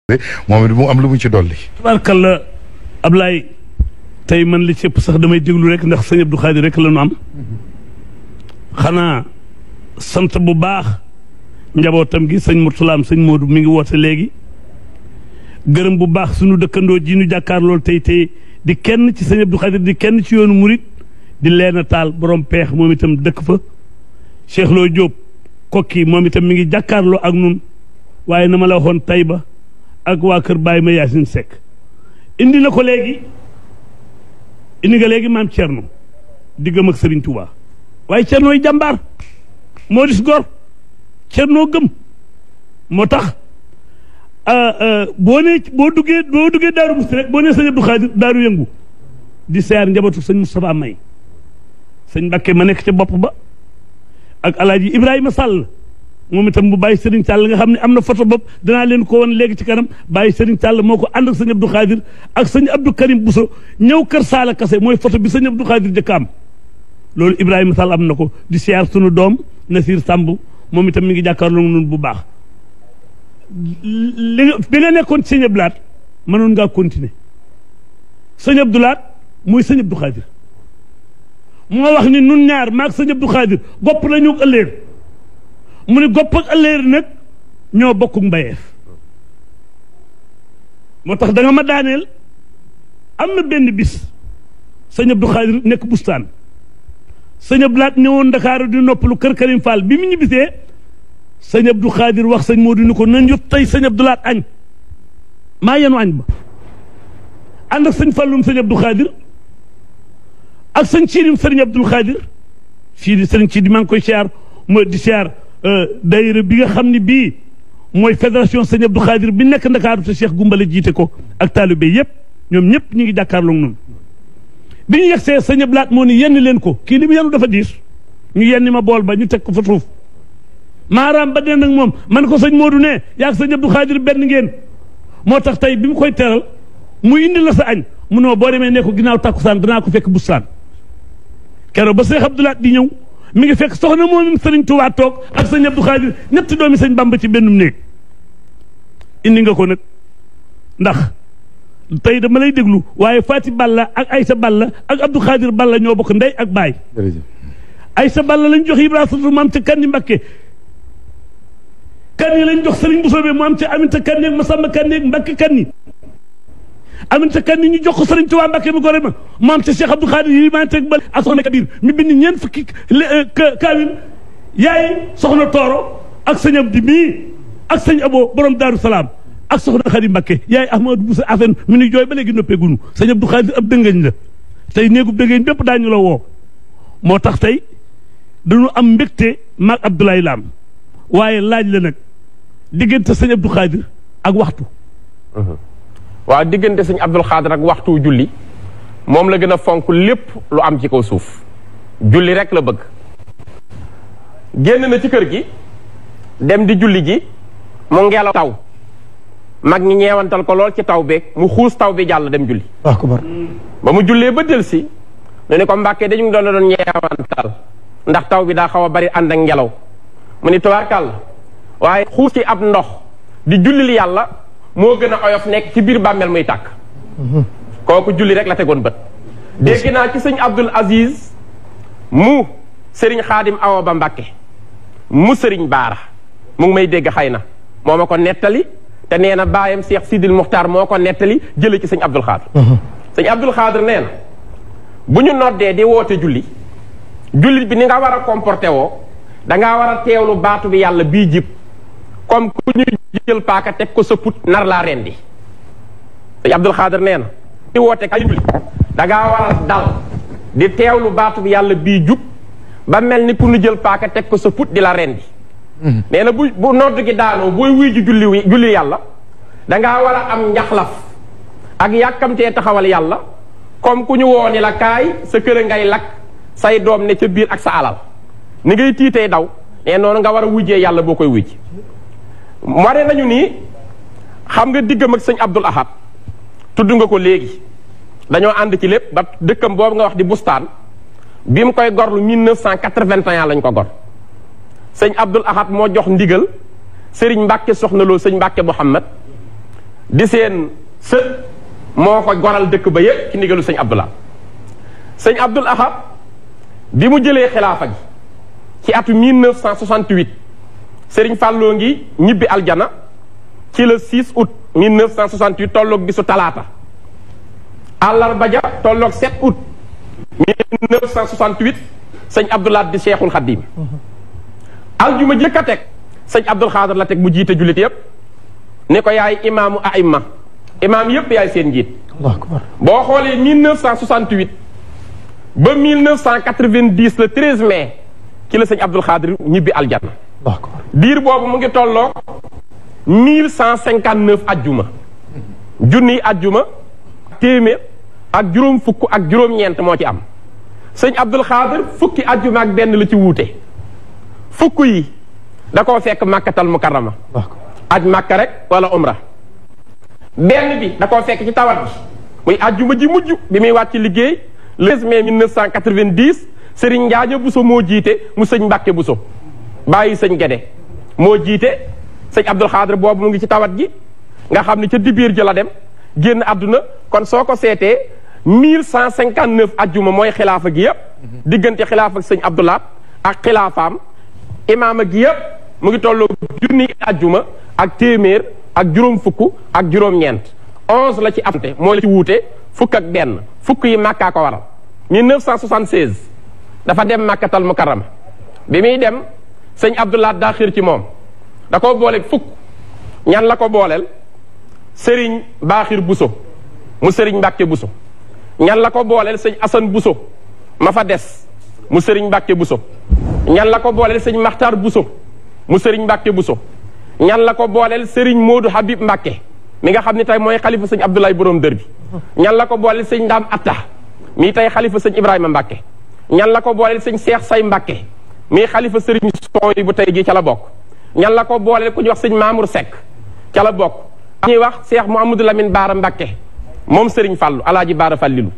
moom it mu am lu mu ci dolli. tubaarkalla Ablaye tey man li ci ëpp sax damay déglu rek ndax sëñ Abdou Khadir rek la ñu am xanaa sant bu baax njabootam gi sëñ Mourtalaam sëñ Modou mi ngi woote léegi gërëm bu baax sunu dëkkandoo ji nu jàkkaar lool tey di kenn ci sëñ Abdou Khadir di kenn ci yoonu murit di Leena Taal borom peex moom itam dëkk fa Cheikh Lo Diop kokki moom itam mi ngi jàkkaarloo ak nun waaye na ma la waxoon Taïba ak waa kër Baye ma Yacine Seck indi na ko léegi indi nga léegi maam Thierno diggam ak Serigne Touba waaye Thierno yi jàmbaar moo dis gor Thierno gëm moo tax boo duggee Daaru Musti rek boo nee sëñ Abdou Khadir daaru yëngu di seer njabootu sëñ Moustapha May sëñ Mbakke ma nekk ca bopp ba ak Alaaji Ibrahima Sall moom itam bu bàyyi Serigne Sall nga xam ne am na photo bopp danaa leen ko woon léegi ci kanam bàyyi Serigne Sall moo ko ànd ak sëñ Abdou Khadir ak sëñ Abdou Karim Bousso ñëw kër Saala Kase mooy photo bi sëñ Abdou Khadir jëkk am loolu Ibrahima Sall am na ko di siyaar sunu doom Nasir Samb moom itam mi ngi jàkkaarloo nun bu baax bi nga nekkoon ci sëñ Abdou Lahat mënoon ngaa continuer sëñ Abdou Lahat mooy sëñ Abdou Khadir moo wax ni nun ñaar maag sëñ Abdou Khadir gopp nañu ëllëer mu ne gopp ak ëllëer nag ñoo bokku mbayeef moo tax da nga ma daaneel am na benn bis sëñ Abdou Khadir nekk bustaan sëñ Abdou Lahat ñëwoon Ndakaaru di noppalu kër Karim Fall bi mu ñibbisee sëñ Abdou Khadir wax sëñ Modou ni ko nañ yot tey sëñ Abdou Lahat añ maa yenu añ ba ànd ak sëñ Fallum sëñ Abdou Khadir ak sëñ Ciidim sëriñ Abdou Khadir fii di sëriñ Ciidi maa ngi koy siyaar mooy di siyaar daayira bi nga xam ne bii mooy fédération sëñ Abdou Khadir bi nekk Ndakaaru te Cheikh Gumbale jiite ko ak taalibe yëpp ñoom ñëpp ñu ngi jàkkaarloo noonu bi ñu yegsee sëñ Abdou Lahat moo ni yenn leen ko kii li mu yenu dafa diis ñu yenni ma bool ba ñu teg ko fa suuf maaraam ba den nag moom man ko sëñ Modou ne yaa ak sëñ Abdou Khadir benn ngeen moo tax tey bi mu koy teral mu indi la sa añ mu ne ma boo demee ne ko ginnaaw takkusaan danaa ko fekk bustaan keroog ba Cheikh Abdou Lahat di ñëw mi ngi fekk soxna moom sëriñ Tuubaa toog ak sëñ Abdou Khadir ñetti doomi sëñ Bamba ci bennum néeg indi nga ko nag ndax tey dama lay déglu waaye Fati Balla ak Aysa Balla ak Abdou Khadir Balla ñoo bokk ndey ak baay Aysa Balla lañ jox Ibrahima Satu mu am ca Kanni Mbakke Kanni lañ jox sëriñ Bousso be mu am ca Aminta Kanni ak Masamba Kanni ak Mbakke Kanni Aminta Kanni ñu jox ko sëriñ Tuubaa Mbakke mi gore ma mu am ca Cheikh Abdou Khadir yi maa teg ba ak soxna Kabir mi bind ñeent fukki kaamil yaay soxna Tooro ak sëñ Abdi mii ak sëñ Abo borom Daaru Salaam ak soxna Xadi Mbakke yaay Ahmadou Bousso afen mi ni jooy ba léegi noppee gunu sëñ Abdou Khadir ab dëngañ la tey néegub dëngañ bépp daañu la woo moo tax tey dañu am mbégte maag Abdoulaye Lam waaye laaj la nag diggante sëñ Abdou Khadir ak waxtu waaw diggante sëñ Abdou Khadir ak waxtu julli moom la gën a fonk lépp lu am ci kaw suuf julli rek la bëgg génn na ci kër gi dem di julli ji mu ngelaw taw mag ñi ñeewantal ko lool ci taw beeg mu xuus taw bi jàll dem julli ba mu jullee ba del si ñu ne ko Mbàkke dañu doon ñeewantal ndax taw bi daa xaw a bari ànd ak ngelaw mu ni tawakkal waaye xuus ci ab ndox di jullil yàlla moo gën a oyof nekk ci biir bàmmeel muy tàkk kooku julli rek la tegoon bët dégg naa ci sëñ Abdul Aziz mu sëriñ Xaadim Awa Ba Mbàkke mu sëriñ Baara mu ngi may dégg xëy na moo ma ko nettali te nee na baayam Cheikh Sidil Muxtaar moo ko nettali jële ci sëñ Abdul Xaadir sëñ Abdul Xaadir nee na bu ñu noddee di woote julli jullit bi ni nga war a comporté woo dangaa war a teewlu baatu bi yàlla bii jib comme ku ñu jël paaka teg ko sa put nar laa rendi sëñ Abdul Xaadir nee na di woote kay julli dangaa war a dal di teewlu baatu bi yàlla bii jub ba mel ni ku ñu jël paaka teg ko sa put di la rendi nee na bu nodd gi daanoo booy wuy ji julli yàlla dangaa war a am njaxlaf ak yàkkamtee taxawal yàlla comme ku ñu woo ni la kaay sa kër ngay lakk say doom ne ca biir ak sa alal ni ngay tiitee daw nee noonu nga war a wujjee yàlla boo koy wujj ware nañu nii xam nga diggam ak sëñ Abdul Ahad tudd nga ko léegi dañoo ànd ci lépp ba dëkkam boobu nga wax di bustaan bi mu koy gorlu 1981 lañ ko gor sëñ Abdul Ahad moo jox ndigal sëriñ Mbàkke soxna loo sëñ Mbàkke Muhammad di seen sët moo ko goral dëkk ba yëpp ci ndigalu sëñ Abdou Lahad sëñ Abdoul Ahad bi mu jëlee xilaafa gi ci atu 1968 Serigne Fallou ngi ñibbi aljana ci le 6 août 1968 tolloog bisu talaata àllarba ja tolloog 7 août 1968 sëñ Abdoul Ahad di Cheikhul Khadim aljuma jëkk a teg sëñ Abdoul Khadr la teg mu jiite jullit yépp ni ko yaay imaamu aima imaam yépp yaay seen njiit boo xoolee 1968 ba 1990 le 13 mai ci la sëñ Abdoul Khadr ñibbi aljanna diir boobu mu ngi tolloo 1159 ajjuma junniy ajjuma téeméer ak juróom fukk ak juróom-ñeent moo ci am sëñ Abdoul Khadr fukki ajjuma ak benn la ci wuute fukk yi da koo fekk màkkatal mukarrama aj màkka rek wala umra benn bi da koo fekk ci tawat bi muy ajjuma ji mujj bi muy wàcc liggéey le 13 mai 1990 Serigne Njaaja Buso moo jiite mu sëñ Mbàkke Buso bàyyi sëñ Gede moo jiite sëñ Abdoul Khadr boobu mu ngi ci tawat gi nga xam ne ca dibiir ji la dem génn àdduna kon soo ko seetee 1159 ajjuma mooy xilaafa gi yëpp diggante xilaafa sëñ Abdoul Ahad ak xilaafaam imaama gi yëpp mu ngi tolloo junni ajjuma ak téeméer ak juróom fukk ak juróom-ñeent 11 la ci amte mooy la ci wuute fukk ak benn fukk yi màkkaa ko waral 1976 dafa dem màkkatal mukarrama bi muy dem sëñ Abdoul Ahad daa xiir ci moom da ko boole fukk ñan la ko booleel sëriñ Baaxir Buso mu sëriñ Mbàkke Buso ñan la ko booleel sëñ Asan Buso ma fa des mu sëriñ Mbàkke Buso ñan la ko booleel sëñ Maxtaar Buso mu sëriñ Mbàkke Buso ñan la ko booleel sëriñ Moodu Habib Mbàkke mi nga xam ne tey mooy xalifa sëñ Abdoulaye borom dër bi ñan la ko booleel sëñ Ndaam Atta mii tey xalifa sëñ Ibrahima Mbàkke ñan la ko booleel sëñ Seex Say Mbàkke mii xalifa sëriñ Sooy bu tey gi ca la bokk ñan la ko booleel ku ñuy wax sëñ Mamour Seck ca la bokk ak ñuy wax Seex Mouhamadou Lamine Baara Mbàkke moom sëriñ Fàllu Alaaji Baara Fàllilu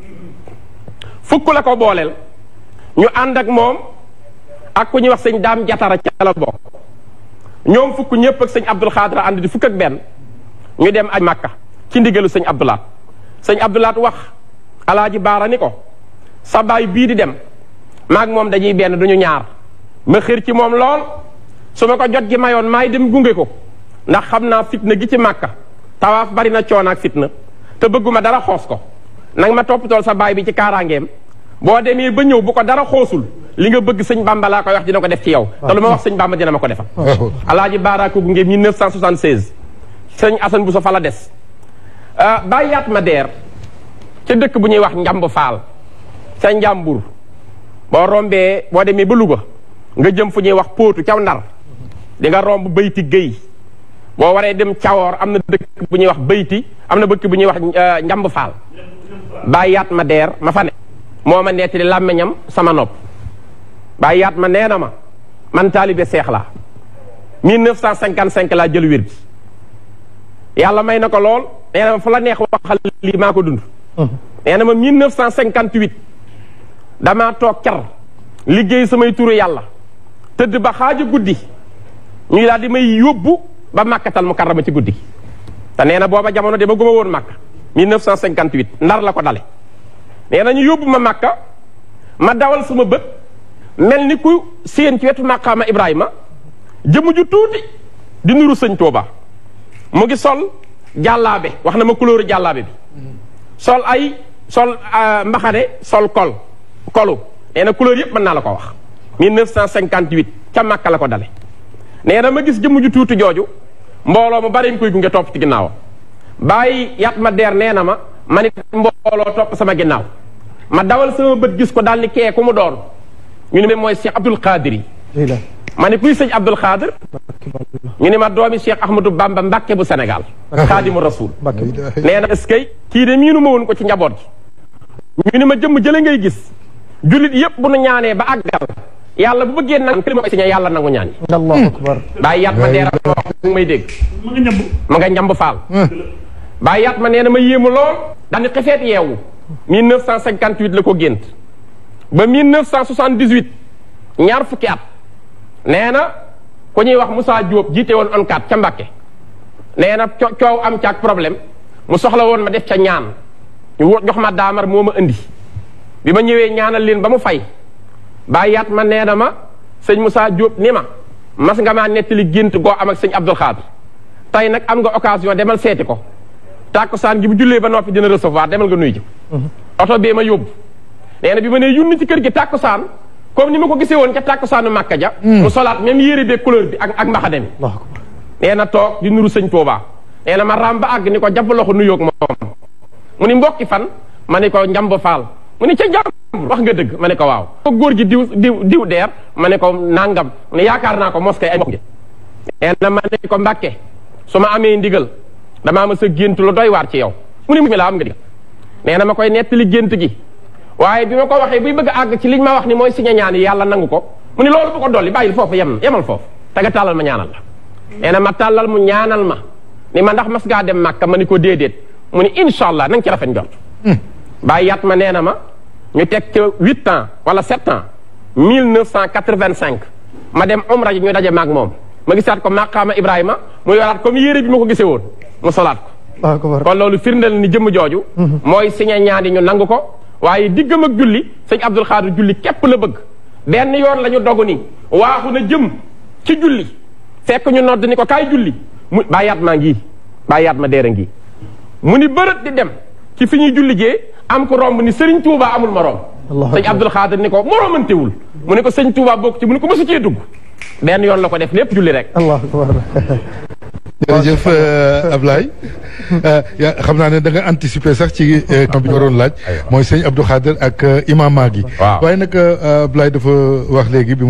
fukk la ko booleel ñu ànd ak moom ak ku ñuy wax sëñ Daam Jatara ca la bokk ñoom fukk ñëpp ak sëñ Abdoul Khadr ànd di fukk ak benn ñu dem aj Màkka ci ndigalu sëñ Abdoul Ahad sëñ Abdoul Ahad wax Alaaji Baara ni ko sa baay bii di dem maag moom dañuy benn duñu ñaar ma xër ci moom lool su ma ko jot gi mayoon maay dem gunge ko ndax xam naa fitna gi ci Màkka tawaaf bari na coono ak fitna te bëgguma dara xoos ko nang ma toppatool sa baay bi ci kaaraangeem boo demee ba ñëw bu ko dara xoosul li nga bëgg sëñ Bamba laa koy wax dina ko def ci yow te lu ma wax sëñ Bamba dina ma ko defal Alaaji Baara ko gunge 1976 sëñ Asan Buso fa la des bàyyaat ma deer ca dëkk bu ñuy wax Njamb Faal ca Njàmbur boo rombee boo demee ba Louga nga jëm fu ñuy wax Póotu caw Ndar di nga romb Bayti Géy boo waree dem Cawoor am na dëkk bu ñuy wax Bayti am na dëkk bu ñuy wax Njamb Faal bàyyaat ma deer ma fa ne moo ma nettali làmmiñam sama nopp bàyyaat ma nee na ma man taalibe seex laa 1955 laa jël wér bi yàlla may na ko lool nee na ma fu la neex waxal lii maa ko dund nee na ma 1958 damaa toog car liggéey samay turu yàlla tëdd ba xaaju guddi ñuy daal di may yóbbu ba màkkatal mukarrama ci guddi te nee na booba jamono dama guma woon màkk 1958 ndar la ko dale nee na ñu yóbbu ma màkka ma dawal sama bët mel ni ku séen ci wetu màqaama Ibrahima jëmm ju tuuti di nuru sëñ Tuuba mu ngi sol jàllaabe wax na ma couleur jàllaabe bi sol mbaxane sol kolu nee na couleur yëpp mën naa la ko wax 1958 ca Màkka la ko dale nee na ma gis jëmm ju tuuti jooju mbooloo mu bari ñu koy gunge topp ci ginnaawam bàyyi yat ma deer nee na ma nit mbooloo topp sama ginnaaw ma dawal sama bët gis ko daal ni kee ku mu doon ñu ne mooy Cheikh Abdoul Khadr yi ma ne kuy sëñ Abdoul Khadr ñu ne ma doomi Cheikh Ahmadou Bamba Mbàkke bu Sénégal Xaadimu Rasuul nee na est-ce que kii de miinu ma woon ko ci njaboot gi ñu ne ma jëmm jële ngay gis jullit yëpp bu nu ñaanee ba àggal yàlla bu bëggee nang këli ma signé yàlla nangu ñaan yi Allahu akbar bàyyi yaat ma deera wax may dégg ma nga njamb faal bàyyi yaat ma nee na ma yéemu lool daani xefeet yeewu 1958 la ko gént ba 1978 ñaar fukki at nee na ku ñuy wax Moussa Diop jiite woon ONCAD ca Mbàkke nee na coow am caag problème mu soxla woon ma def ca ñaan ñu jox ma daamar moo ma indi bi ma ñëwee ñaanal leen ba mu fay bàyyaat ma nee na ma sëñ Moussa Diop ni ma mas nga maa nettali gént goo am ak sëñ Abdul Xaadir tey nag am nga occasion demal seeti ko tàkkusaan gi bu jullee ba noppi dina recevoir demal nga nuyu ji oto bee ma yóbbu nee na bi ma nee yunn ci kër gi tàkkusaan comme ni ma ko gisee woon ca tàkkusaanu Màkka ja mu solaat même yére bee couleur bi ak mbaxane mi nee na toog di nuru sëñ Touba nee na ma raam ba àgg ni ko jàpp loxo nuyoog moom mu ni mbokki fan ma ni ko njamb faal mu ni ca njàmbur wax nga dëgg ma ne ko waaw ko góor gi diw deer ma ne ko nangam mu ne yaakaar naa ko moskay ay mbokk nee na ma ne ko Mbàkke su ma amee ndigal damaa ma sa gént lu doy waar ci yow mu ni mi la am nga digal nee na ma koy nettali gént gi waaye bi ma ko waxee buy bëgg a àgg ci liñ ma wax ni mooy signé ñaan yi yàlla nangu ko mu ni loolu bu ko dolli bàyyil foofu yemal foofu te nga tàllal ma ñaanal la nee na ma tàllal mu ñaanal ma ni ma ndax mas ngaa dem Màkka ma ni ko déedéet mu ni incha allah na nga ci rafet njort bàyyi yat ma nee na ma ñu teg ca 8 ans wala 7 ans 1985 ma dem umra ji ñu daje maag moom ma gisaat ko maqaama Ibrahima mu yoraat comme yére bi ma ko gisee woon mu solaat ko kon loolu firndeel ni jëmm jooju mooy signé ñaan yi ñu nangu ko waaye diggam ak julli sëñ Abdul Xaadir julli képp la bëgg benn yoon la ñu dogu ni waaxu na jëm ci julli fekk ñu nodd ni ko kaay julli mu bàyyaat maa ngi bàyyaat ma deera ngi mu ni bërët di dem ci fi ñuy julli jee am ko romb ni Sëriñ Tuuba amul morom sëñ Abdul Xaadir ni ko moromantewul mu ne ko sëñ Tuuba bokk ci mu ne ko mësu cee dugg benn yoon la ko def lépp julli rek jërëjëf Ablaye xam naa ne da nga anticiper sax ci camp bi ñu waroon laaj mooy sëñ Abdou Khadre ak imam Maagi waaye nag Ablaye dafa wax léegi bi